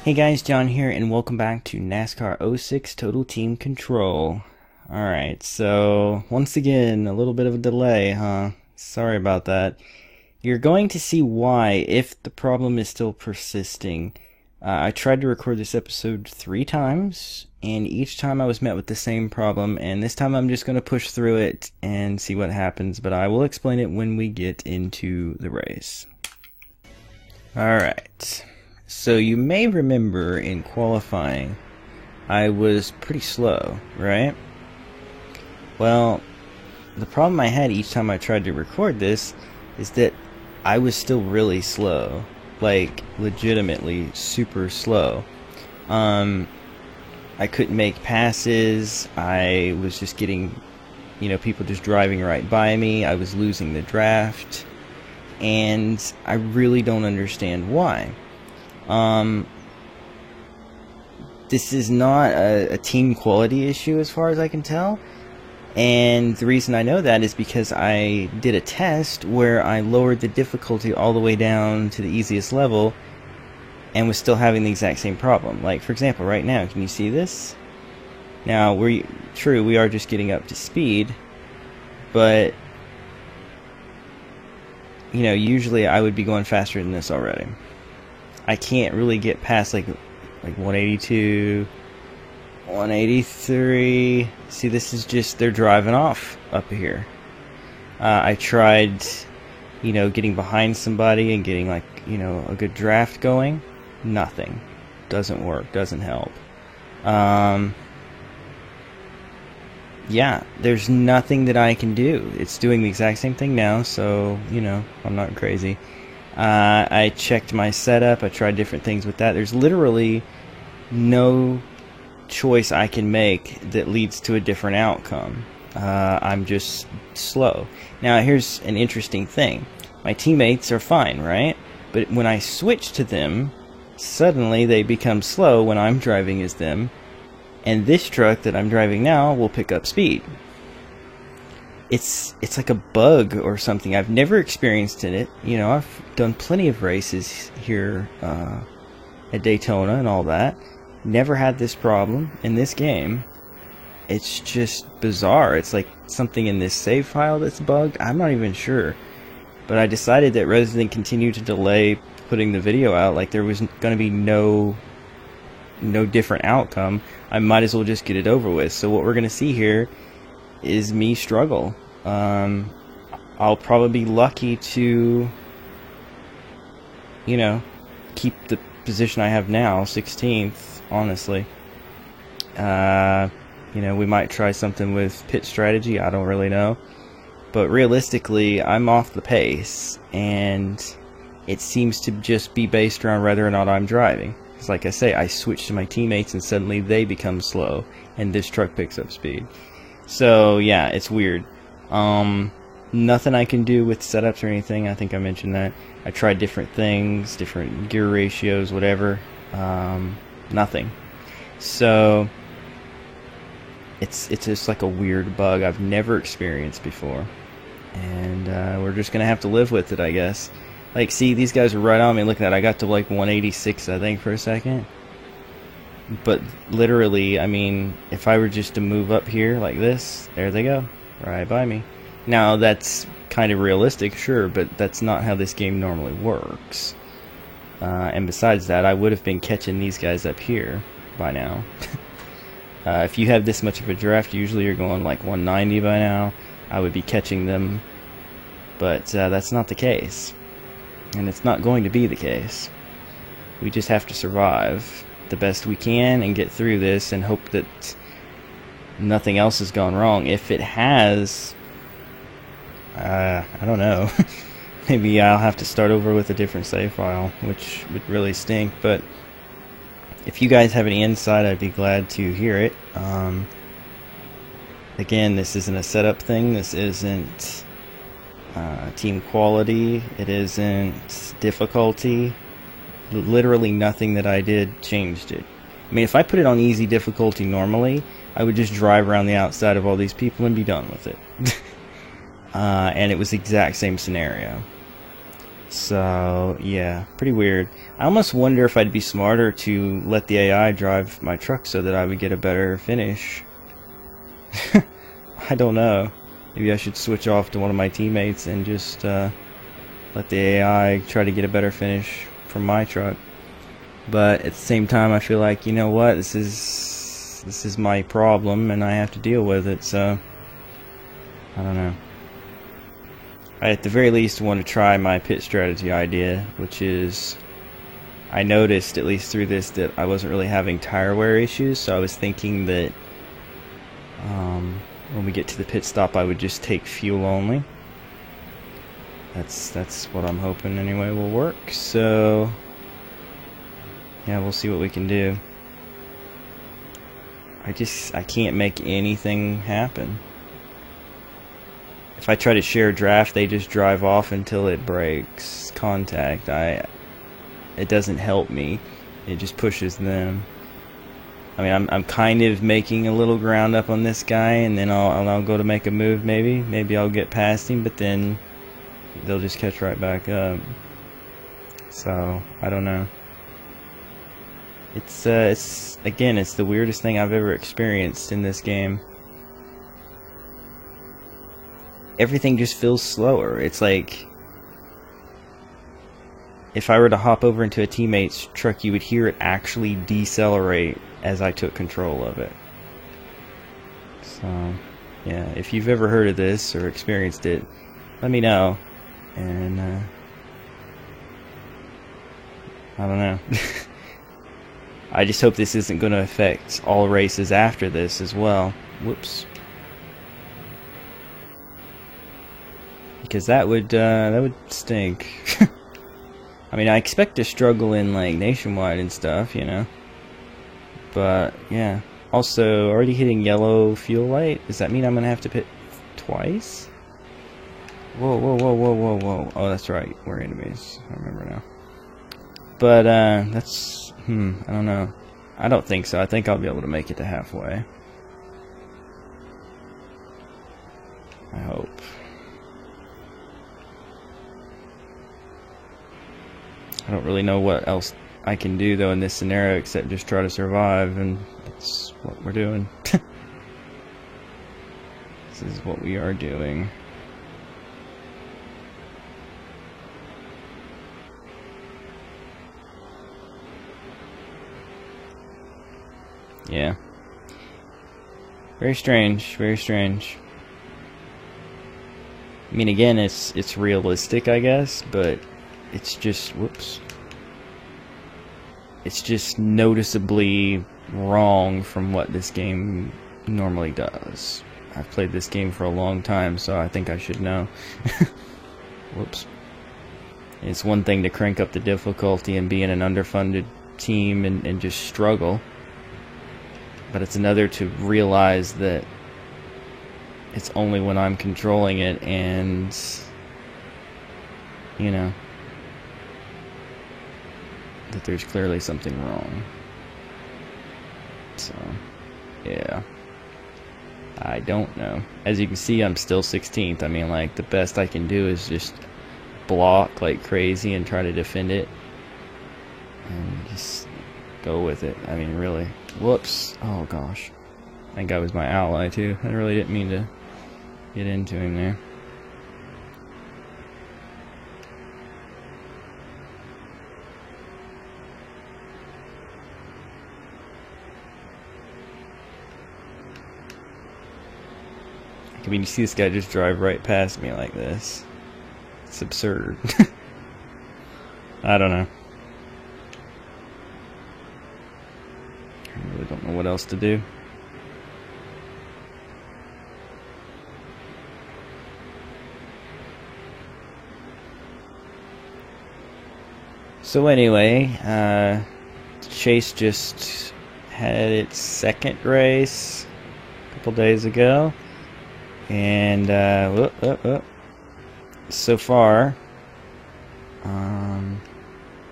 Hey guys, John here, and welcome back to NASCAR '06 Total Team Control. Alright, so once again, a little bit of a delay, huh? Sorry about that. You're going to see why if the problem is still persisting. I tried to record this episode 3 times, and each time I was met with the same problem, and this time I'm just going to push through it and see what happens, but I will explain it when we get into the race. Alright. So you may remember in qualifying, I was pretty slow, right? Well, the problem I had each time I tried to record this is that I was still really slow, like legitimately super slow. I couldn't make passes. I was just getting, people just driving right by me. I was losing the draft, and I really don't understand why. This is not a team quality issue as far as I can tell, and the reason I know that is because I did a test where I lowered the difficulty all the way down to the easiest level and was still having the exact same problem. Like, for example, right now, can you see this? Now, we are just getting up to speed, but usually I would be going faster than this already. I can't really get past like 182, 183. See, this is just, they're driving off up here. I tried, getting behind somebody and getting a good draft going. Nothing. Doesn't work, doesn't help. Yeah, there's nothing that I can do. It's doing the exact same thing now, so, I'm not crazy. I checked my setup, I tried different things with that. There's literally no choice I can make that leads to a different outcome. I'm just slow. Now, here's an interesting thing. My teammates are fine, right? But when I switch to them, suddenly they become slow when I'm driving as them, and this truck that I'm driving now will pick up speed. It's like a bug or something. I've never experienced it. I've done plenty of races here at Daytona and all that. Never had this problem in this game. It's just bizarre. It's like something in this save file that's bugged. I'm not even sure. But I decided that rather than continue to delay putting the video out, like there was going to be no different outcome, I might as well just get it over with. So what we're going to see here is me struggle. I'll probably be lucky to, keep the position I have now, 16th, honestly. We might try something with pit strategy, I don't really know. But realistically, I'm off the pace, and it seems to just be based around whether or not I'm driving. Because like I say, I switch to my teammates and suddenly they become slow, and this truck picks up speed. So yeah, it's weird. Nothing I can do with setups or anything. I think I mentioned that. I tried different things, different gear ratios, whatever. Nothing. So it's just like a weird bug I've never experienced before, and we're just gonna have to live with it, I guess. Like, see, these guys are right on me. Look at that. I got to like 186, I think, for a second. But literally, I mean, if I were just to move up here like this, there they go, right by me. Now, that's kind of realistic, sure, but that's not how this game normally works. And besides that, I would have been catching these guys up here by now. If you have this much of a draft, usually you're going like 190 by now. I would be catching them, but that's not the case. And it's not going to be the case. We just have to survive the best we can and get through this and hope that nothing else has gone wrong. If it has, I don't know. Maybe I'll have to start over with a different save file, which would really stink. But if you guys have any insight, I'd be glad to hear it. Again, this isn't a setup thing. This isn't team quality. It isn't difficulty. Literally nothing that I did changed it. I mean, if I put it on easy difficulty normally, I would just drive around the outside of all these people and be done with it. And it was the exact same scenario. So, yeah, pretty weird. I almost wonder if I'd be smarter to let the AI drive my truck so that I would get a better finish. I don't know. Maybe I should switch off to one of my teammates and just let the AI try to get a better finish from my truck. But at the same time, I feel like, you know what, this is my problem and I have to deal with it, so I don't know. I at the very least want to try my pit strategy idea, which is, I noticed, at least through this, that I wasn't really having tire wear issues, so I was thinking that when we get to the pit stop I would just take fuel only. That's what I'm hoping anyway will work, so yeah, we'll see what we can do. I can't make anything happen. If I try to share draft, they just drive off until it breaks contact. It doesn't help me. It just pushes them. I mean, I'm kind of making a little ground up on this guy, and then I'll go to make a move. Maybe I'll get past him, but then they'll just catch right back up. So I don't know. It's again, it's the weirdest thing I've ever experienced in this game. Everything just feels slower. It's like if I were to hop over into a teammate's truck, you would hear it actually decelerate as I took control of it. So, yeah, if you've ever heard of this or experienced it, let me know. And, I don't know. I just hope this isn't going to affect all races after this as well. Whoops. Because that would stink. I mean, I expect to struggle in like nationwide and stuff, you know. But yeah. Also, already hitting yellow fuel light. Does that mean I'm gonna have to pit twice? Whoa, whoa, whoa, whoa, whoa, whoa! Oh, that's right. We're enemies. I remember now. But that's I don't know. I don't think so. I think I'll be able to make it to halfway. I hope. I don't really know what else I can do though in this scenario except just try to survive, and that's what we're doing. This is what we are doing. Yeah. Very strange, very strange. I mean, again, it's realistic, I guess, but it's just, whoops. It's just noticeably wrong from what this game normally does. I've played this game for a long time, so I think I should know. Whoops. It's one thing to crank up the difficulty and be in an underfunded team and just struggle. But it's another to realize that it's only when I'm controlling it and, you know, that there's clearly something wrong. So, yeah. I don't know. As you can see, I'm still 16th. I mean, like, the best I can do is just block like crazy and try to defend it. And just go with it. I mean, really. Whoops. Oh, gosh. I think I was my ally, too. I really didn't mean to get into him there. I mean, you see this guy just drive right past me like this. It's absurd. I don't know. I really don't know what else to do. So anyway, Chase just had its second race a couple days ago. And so far,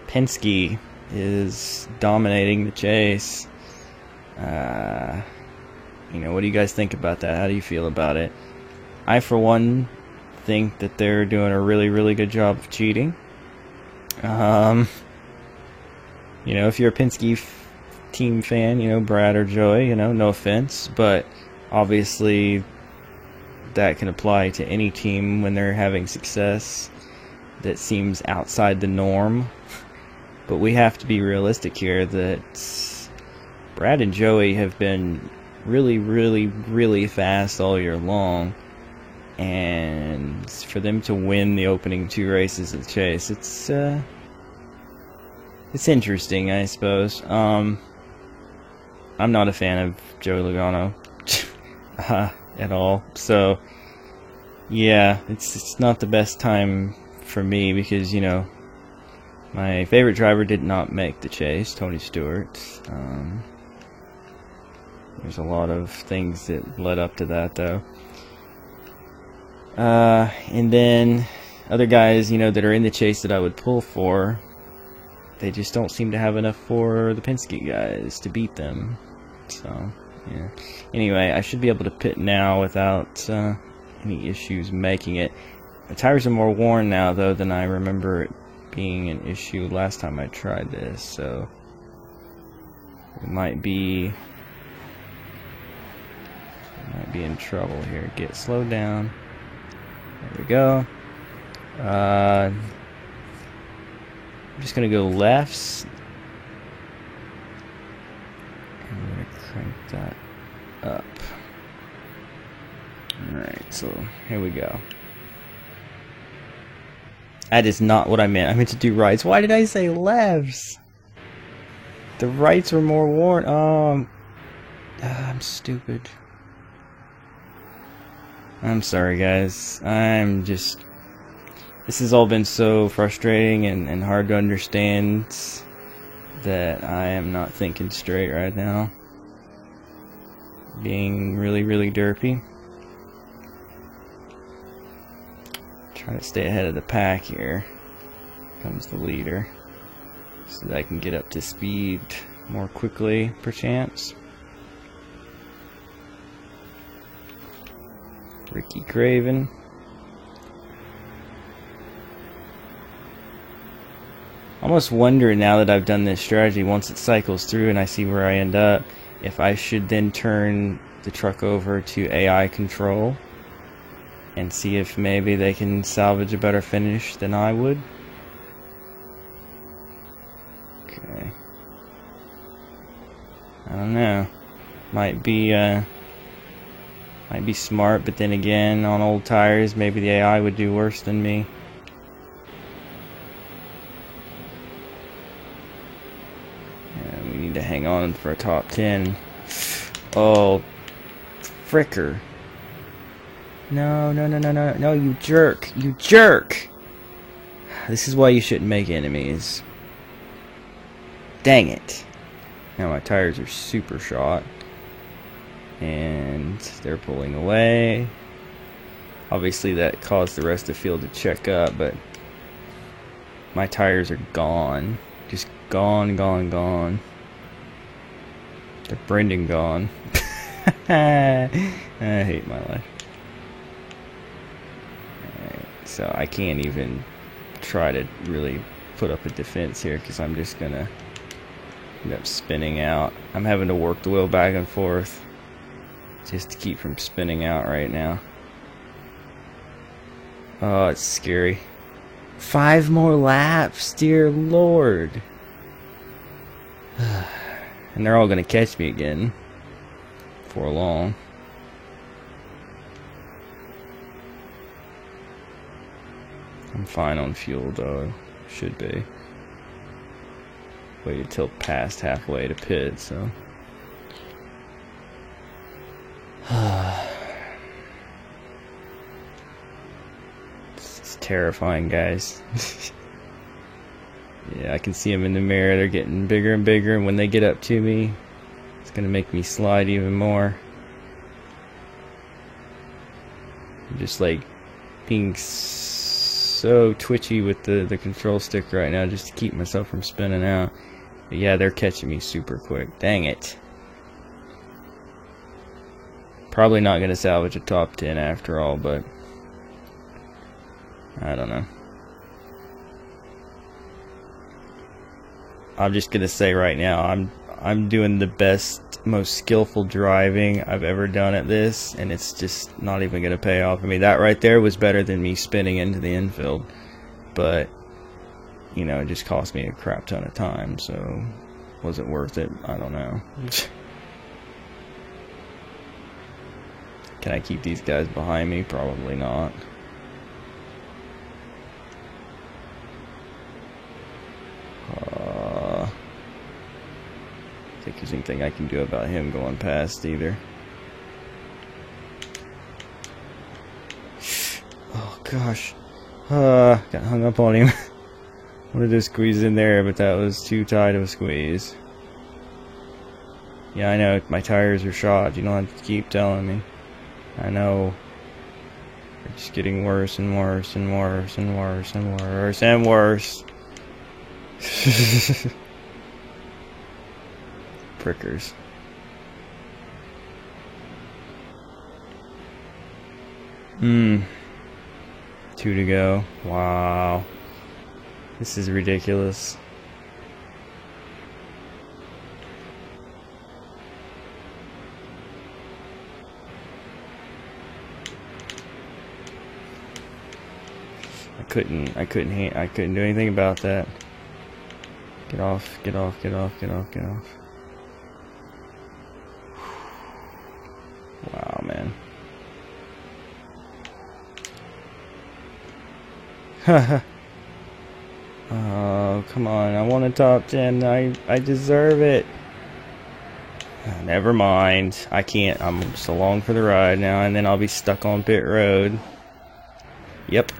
Penske is dominating the chase. You know, what do you guys think about that? How do you feel about it? I, for one, think that they're doing a really, really good job of cheating. You know, if you're a Penske team fan, you know, Brad or Joey, you know, no offense, but obviously that can apply to any team when they're having success that seems outside the norm. But we have to be realistic here that Brad and Joey have been really, really, really fast all year long. And for them to win the opening 2 races of the chase, it's interesting, I suppose. I'm not a fan of Joey Logano at all. So, yeah, it's not the best time for me because, you know, my favorite driver did not make the chase, Tony Stewart. There's a lot of things that led up to that, though. And then other guys, you know, that are in the chase that I would pull for, they just don't seem to have enough for the Penske guys to beat them. So, yeah. Anyway, I should be able to pit now without any issues making it. The tires are more worn now, though, than I remember it being an issue last time I tried this. So, we might be in trouble here. Get slowed down. There we go. I'm just gonna go lefts. I'm gonna crank that up. Alright, so here we go. That is not what I meant. I meant to do rights. Why did I say lefts? The rights were more worn. I'm stupid. I'm sorry, guys. This has all been so frustrating and hard to understand that I am not thinking straight right now. Being really, really derpy. Trying to stay ahead of the pack here. Comes the leader. So that I can get up to speed more quickly, perchance. Ricky Craven. Almost wonder now that I've done this strategy, once it cycles through and I see where I end up, if I should then turn the truck over to AI control and see if maybe they can salvage a better finish than I would. Okay. I don't know. Might be smart, but then again, on old tires, maybe the AI would do worse than me. And we need to hang on for a top 10. Oh, fricker. No, no, no, no, no, no, you jerk. You jerk! This is why you shouldn't make enemies. Dang it. Now my tires are super shot. And they're pulling away. Obviously that caused the rest of the field to check up, but my tires are gone. Just gone, gone, gone. They're Brendan gone. I hate my life. Alright, so I can't even try to really put up a defense here because I'm just gonna end up spinning out. I'm having to work the wheel back and forth just to keep from spinning out right now. Oh, it's scary. 5 more laps, dear Lord. And they're all gonna catch me again before long. I'm fine on fuel though. Should be. Waited till past halfway to pit, so. It's terrifying, guys. Yeah, I can see them in the mirror. They're getting bigger and bigger, and when they get up to me, it's gonna make me slide even more. I'm just like being so twitchy with the control stick right now just to keep myself from spinning out. But yeah, they're catching me super quick. Dang it. Probably not gonna salvage a top 10 after all, but I don't know. I'm just gonna say right now, I'm doing the best, most skillful driving I've ever done at this, and it's just not even gonna pay off. I mean, that right there was better than me spinning into the infield, but you know, it just cost me a crap ton of time, so was it worth it? I don't know. Can I keep these guys behind me? Probably not. I think there's anything I can do about him going past either. Oh gosh. Got hung up on him. Wanted to squeeze in there, but that was too tight of a squeeze. Yeah, I know, my tires are shot. You don't have to keep telling me. I know. They're just getting worse and worse and worse and worse and worse and worse. Prickers. Two to go. Wow. This is ridiculous. I couldn't do anything about that. Get off, get off, get off, get off, get off. Wow, man. Oh, come on. I want a top 10. I deserve it. Never mind. I can't. I'm just along for the ride now, and then I'll be stuck on pit road. Yep.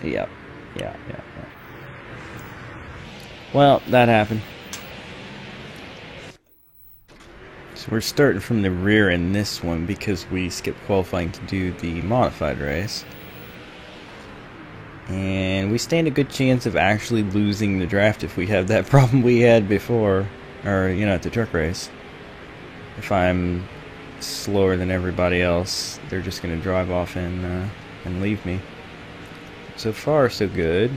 Yep. Yeah. Well, that happened. So we're starting from the rear in this one because we skipped qualifying to do the modified race. And we stand a good chance of actually losing the draft if we have that problem we had before, or, you know, at the truck race. If I'm slower than everybody else, they're just going to drive off and leave me. So far, so good.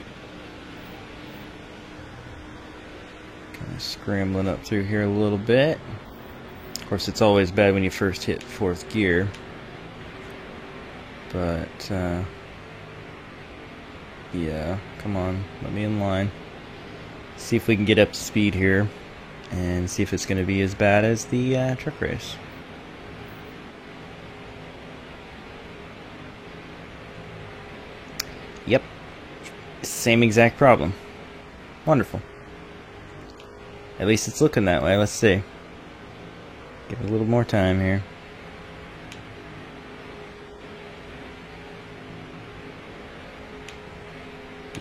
Kind of scrambling up through here a little bit. Of course, it's always bad when you first hit fourth gear. But, yeah, come on, let me in line. See if we can get up to speed here, and see if it's going to be as bad as the truck race. Yep, same exact problem. Wonderful. At least it's looking that way. Let's see. Give it a little more time here.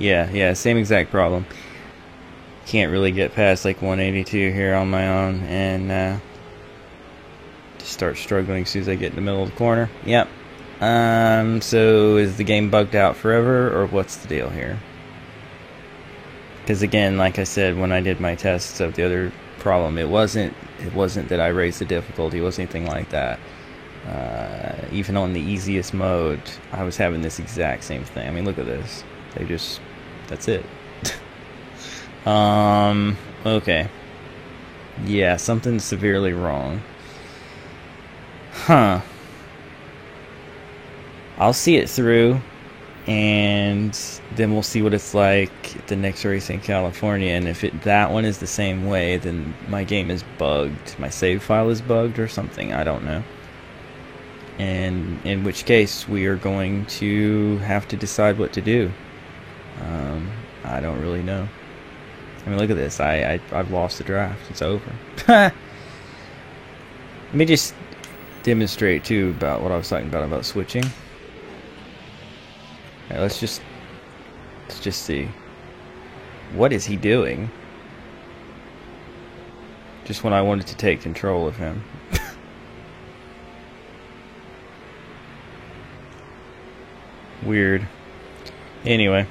Yeah, same exact problem. Can't really get past like 182 here on my own, and just start struggling as soon as I get in the middle of the corner. Yep. So is the game bugged out forever, or what's the deal here? Because again, like I said, when I did my tests of the other problem, it wasn't that I raised the difficulty. It wasn't anything like that. Even on the easiest mode, I was having this exact same thing. I mean, look at this. That's it. Okay. Yeah, something's severely wrong. Huh. I'll see it through, and then we'll see what it's like at the next race in California. And if that one is the same way, then my game is bugged. My save file is bugged or something. I don't know. And in which case, we are going to have to decide what to do. I don't really know. I mean, look at this. I've lost the draft. It's over. Let me just demonstrate too about what I was talking about switching. Right, let's just see. What is he doing? Just when I wanted to take control of him. Weird. Anyway,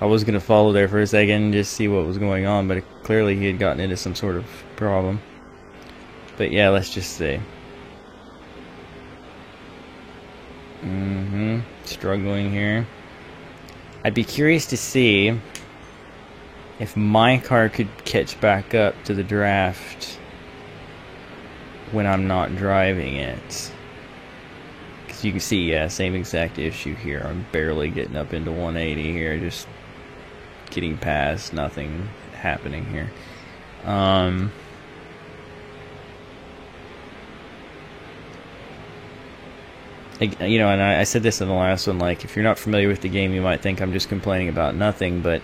I was gonna follow there for a second and just see what was going on, but Clearly he had gotten into some sort of problem. But yeah, let's just see. Struggling here. I'd be curious to see if my car could catch back up to the draft when I'm not driving it. Because you can see, yeah, same exact issue here. I'm barely getting up into 180 here, just getting past, nothing happening here. You know, and I said this in the last one, like, if you're not familiar with the game, you might think I'm just complaining about nothing, but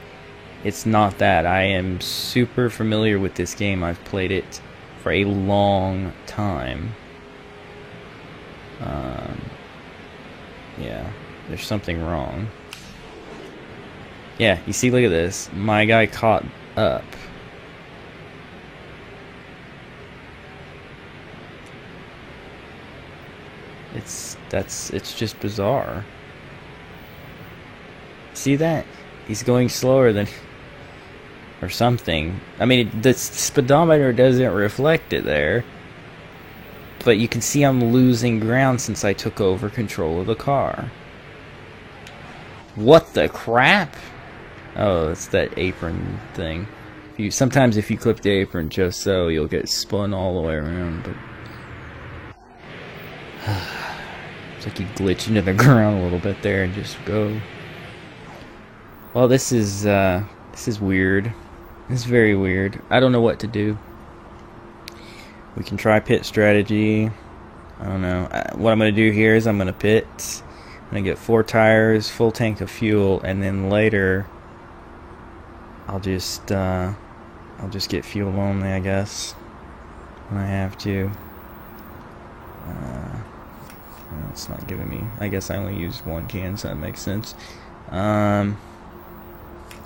it's not that. I am super familiar with this game. I've played it for a long time. Yeah, there's something wrong. Yeah, you see, look at this. My guy caught up. It's just bizarre. See that? He's going slower than, or something. I mean, the speedometer doesn't reflect it there, but you can see I'm losing ground since I took over control of the car. What the crap? Oh, it's that apron thing. Sometimes if you clip the apron just so, you'll get spun all the way around, but it's like you glitch into the ground a little bit there and just go. Well, this is weird. This is very weird. I don't know what to do. We can try pit strategy. I don't know. What I'm going to do here is I'm going to pit. I'm going to get 4 tires, full tank of fuel, and then later I'll just get fuel only, I guess, when I have to. It's not giving me. I guess I only used 1 can, so that makes sense. I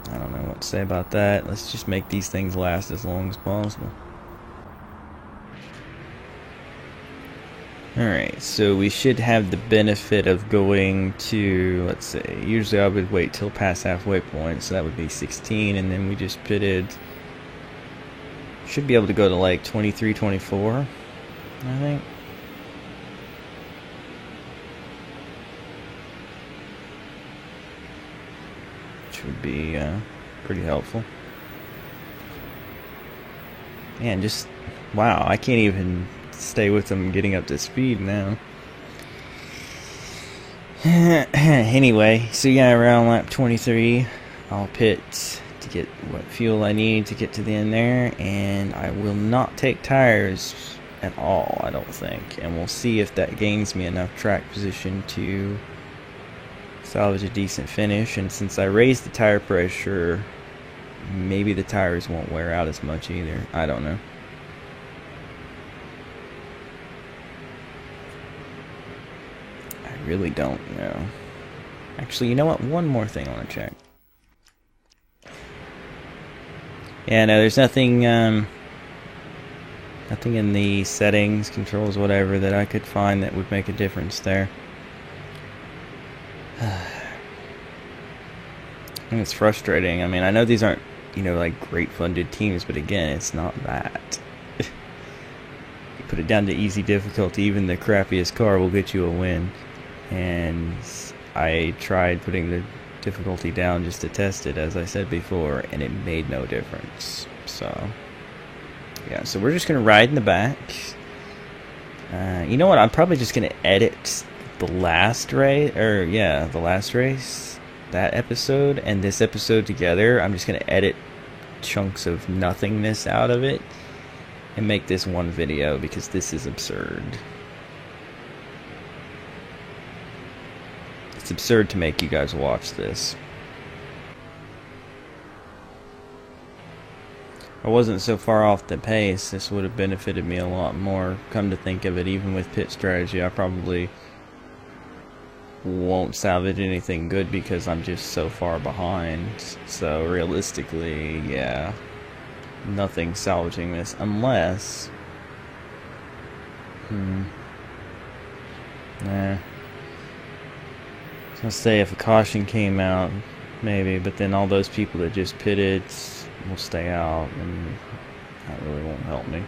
don't know what to say about that. Let's just make these things last as long as possible. Alright, so we should have the benefit of going to, let's say, usually I would wait till past halfway point, so that would be 16, and then we just pitted. Should be able to go to like 23, 24, I think. Which would be pretty helpful. Man, just, wow, I can't even stay with them getting up to speed now. Anyway, so yeah, around lap 23, I'll pit to get what fuel I need to get to the end there, and I will not take tires at all, I don't think, and we'll see if that gains me enough track position to salvage a decent finish. And since I raised the tire pressure, maybe the tires won't wear out as much either. I don't know. I really don't know. Actually, you know what? One more thing I want to check. Yeah, no, there's nothing, nothing in the settings, controls, whatever, that I could find that would make a difference there. And it's frustrating. I mean, I know these aren't, you know, like great funded teams, but again, it's not that. You put it down to easy difficulty, even the crappiest car will get you a win. And I tried putting the difficulty down just to test it, as I said before, and it made no difference. So yeah, so we're just gonna ride in the back. You know what? I'm probably just gonna edit the last race, or yeah, the last race, that episode and this episode together. I'm just gonna edit chunks of nothingness out of it and make this one video, because this is absurd. It's absurd to make you guys watch this. I wasn't so far off the pace, this would have benefited me a lot more. Come to think of it, even with pit strategy, I probably won't salvage anything good because I'm just so far behind. So realistically, yeah, nothing salvaging this unless nah. Let's say if a caution came out, maybe, but then all those people that just pitted, will stay out, and that really won't help me.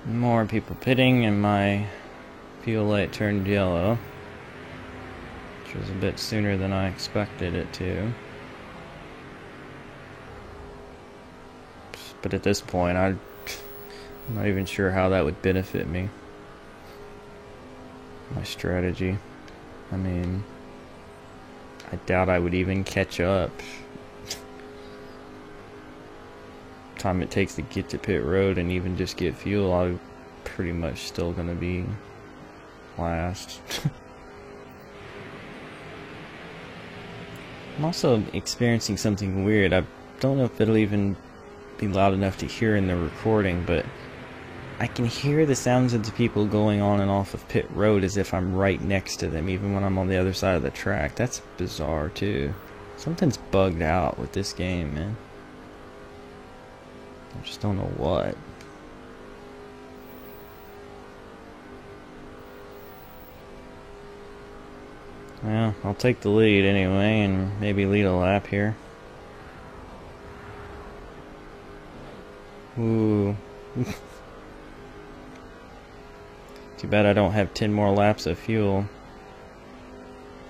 More people pitting, and my fuel light turned yellow, which was a bit sooner than I expected it to. But at this point, I'm not even sure how that would benefit me. My strategy. I mean, I doubt I would even catch up. Time it takes to get to pit road and even just get fuel, I'm pretty much still gonna be last. I'm also experiencing something weird. I don't know if it'll even be loud enough to hear in the recording, but I can hear the sounds of the people going on and off of pit road as if I'm right next to them, even when I'm on the other side of the track. That's bizarre too. Something's bugged out with this game, man. I just don't know what. Well, I'll take the lead anyway, and maybe lead a lap here. Ooh. Too bad I don't have 10 more laps of fuel.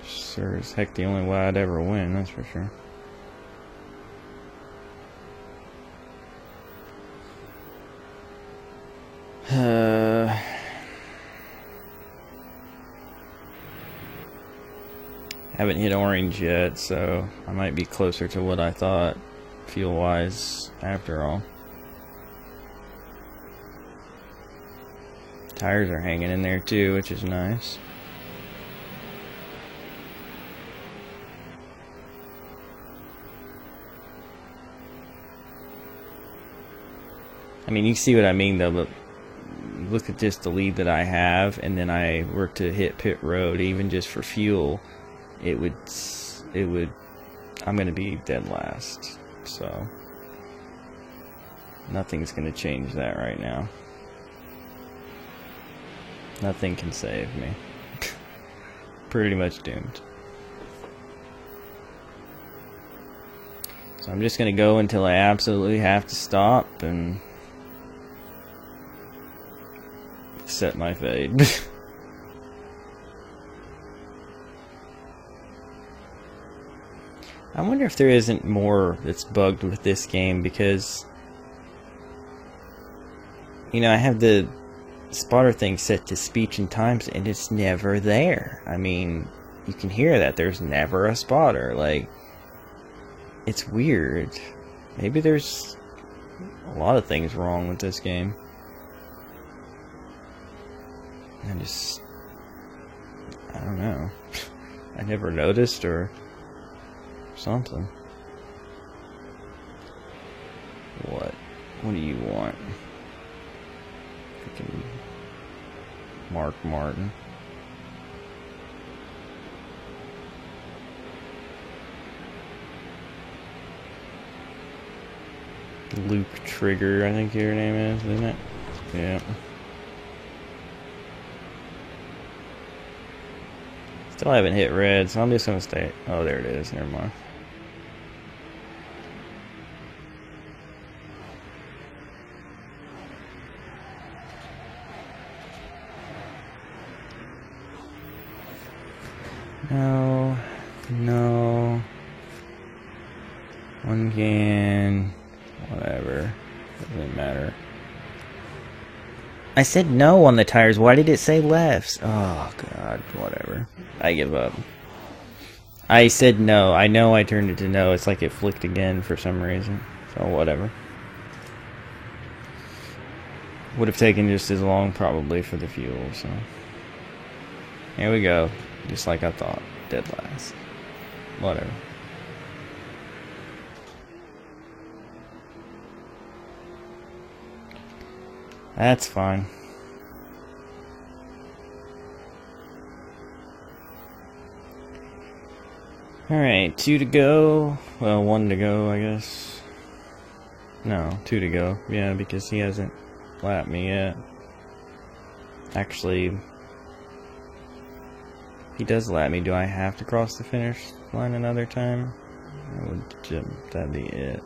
Sure as heck the only way I'd ever win, that's for sure. Haven't hit orange yet, so I might be closer to what I thought fuel-wise after all. Tires are hanging in there too, which is nice. I mean, you see what I mean though, but look at just the lead that I have, and then I were to hit pit road, even just for fuel, it would, I'm gonna be dead last, so nothing's gonna change that right now. Nothing can save me. Pretty much doomed. So I'm just gonna go until I absolutely have to stop and set my fate. I wonder if there isn't more that's bugged with this game, because, you know, I have the spotter thing set to speech and times, and it's never there. I mean, you can hear that there's never a spotter. Like, it's weird. Maybe there's a lot of things wrong with this game. I don't know. I never noticed or something. What do you want? Freaking Mark Martin. Luke Trigger, I think your name is, isn't it? Yeah. Still haven't hit red, so I'm just gonna stay. Oh, there it is. Never mind. No. One can. Whatever. Doesn't matter. I said no on the tires. Why did it say lefts? Oh, God. Whatever. I give up. I said no. I know I turned it to no. It's like it flicked again for some reason. So, whatever. Would have taken just as long, probably, for the fuel, so. Here we go. Just like I thought. Dead last. Whatever. That's fine. Alright, 2 to go. Well, 1 to go, I guess. No, 2 to go. Yeah, because he hasn't lapped me yet. Actually, If he does lap me, do I have to cross the finish line another time? That'd be it.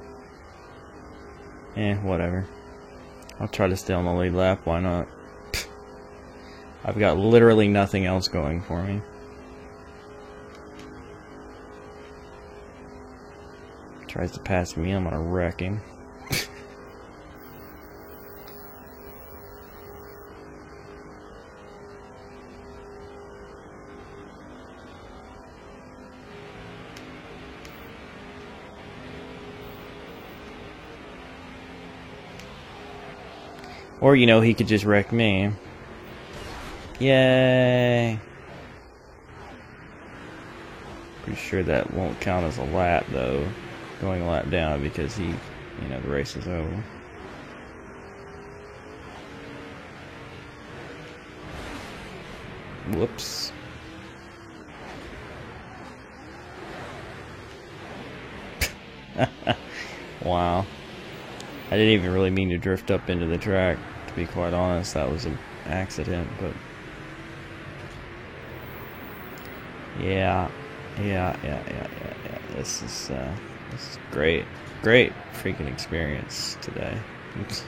Whatever. I'll try to stay on the lead lap, why not? I've got literally nothing else going for me. Tries to pass me, I'm gonna wreck him. Or, you know, he could just wreck me. Yay! Pretty sure that won't count as a lap, though. Going a lap down because he, you know, the race is over. Whoops. Wow. I didn't even really mean to drift up into the track, to be quite honest. That was an accident, but... Yeah. This is great. Great freaking experience today. Oops.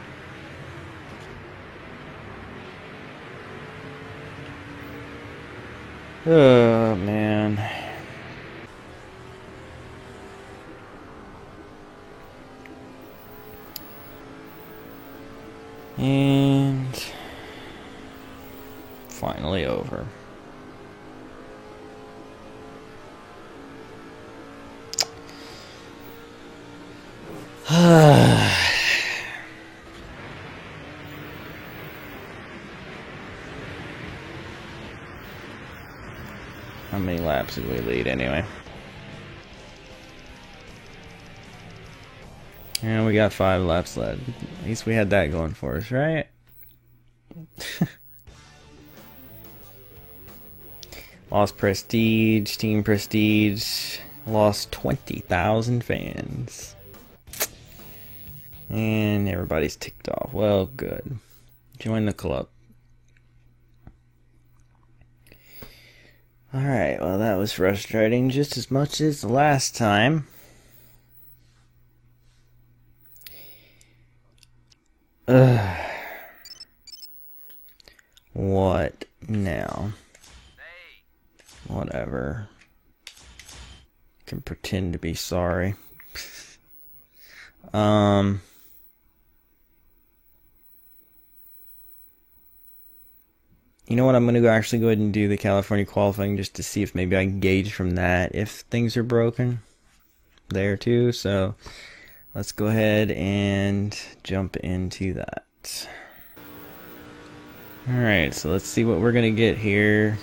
Oh, man. And finally over. How many laps did we lead anyway? And we got 5 laps left. At least we had that going for us, right? Lost prestige, team prestige. Lost 20,000 fans. And everybody's ticked off. Well, good. Join the club. Alright, well that was frustrating just as much as the last time. What now? Whatever. Can pretend to be sorry. You know what, I'm going to actually go ahead and do the California qualifying just to see if maybe I can gauge from that if things are broken there too. So let's go ahead and jump into that. Alright, so let's see what we're going to get here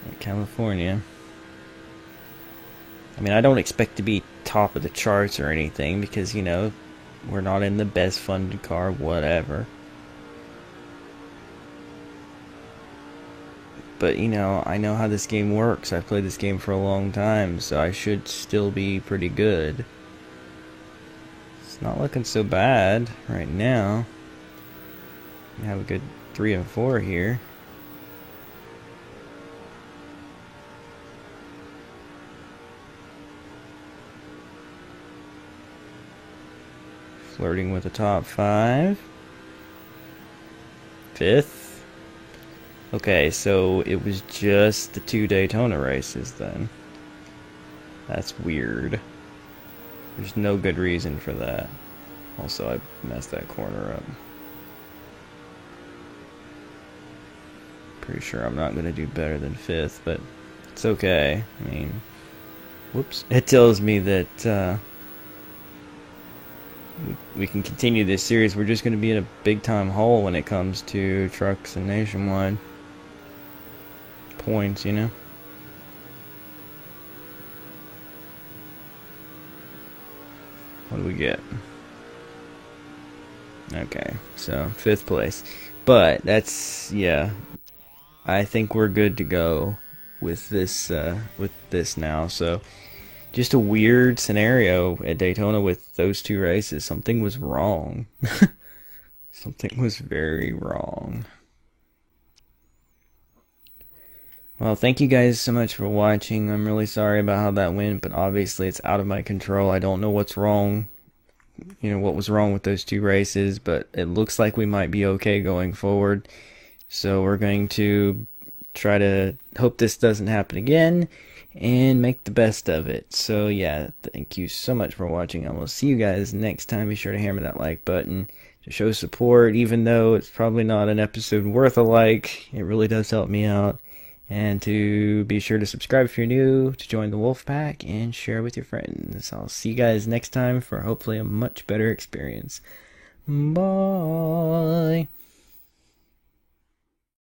in California. I mean, I don't expect to be top of the charts or anything because, you know, we're not in the best funded car, whatever. But, you know, I know how this game works. I've played this game for a long time, so I should still be pretty good. It's not looking so bad right now. We have a good 3 and 4 here. Flirting with the top 5. 5th. Okay, so it was just the 2 Daytona races then. That's weird. There's no good reason for that. Also, I messed that corner up. Pretty sure I'm not going to do better than 5th, but it's okay. I mean, whoops. It tells me that we can continue this series. We're just going to be in a big time hole when it comes to trucks and nationwide points, you know. What do we get? Okay, so 5th place. But that's, yeah, I think we're good to go with this now. So just a weird scenario at Daytona with those 2 races. Something was wrong. Something was very wrong. Well, thank you guys so much for watching. I'm really sorry about how that went, but obviously it's out of my control. I don't know what's wrong, what was wrong with those two races, but it looks like we might be okay going forward. So we're going to try to hope this doesn't happen again and make the best of it. So yeah, thank you so much for watching. I will see you guys next time. Be sure to hammer that like button to show support, even though it's probably not an episode worth a like. It really does help me out. And to be sure to subscribe if you're new, to join the Wolf Pack, and share with your friends. I'll see you guys next time for hopefully a much better experience. Bye.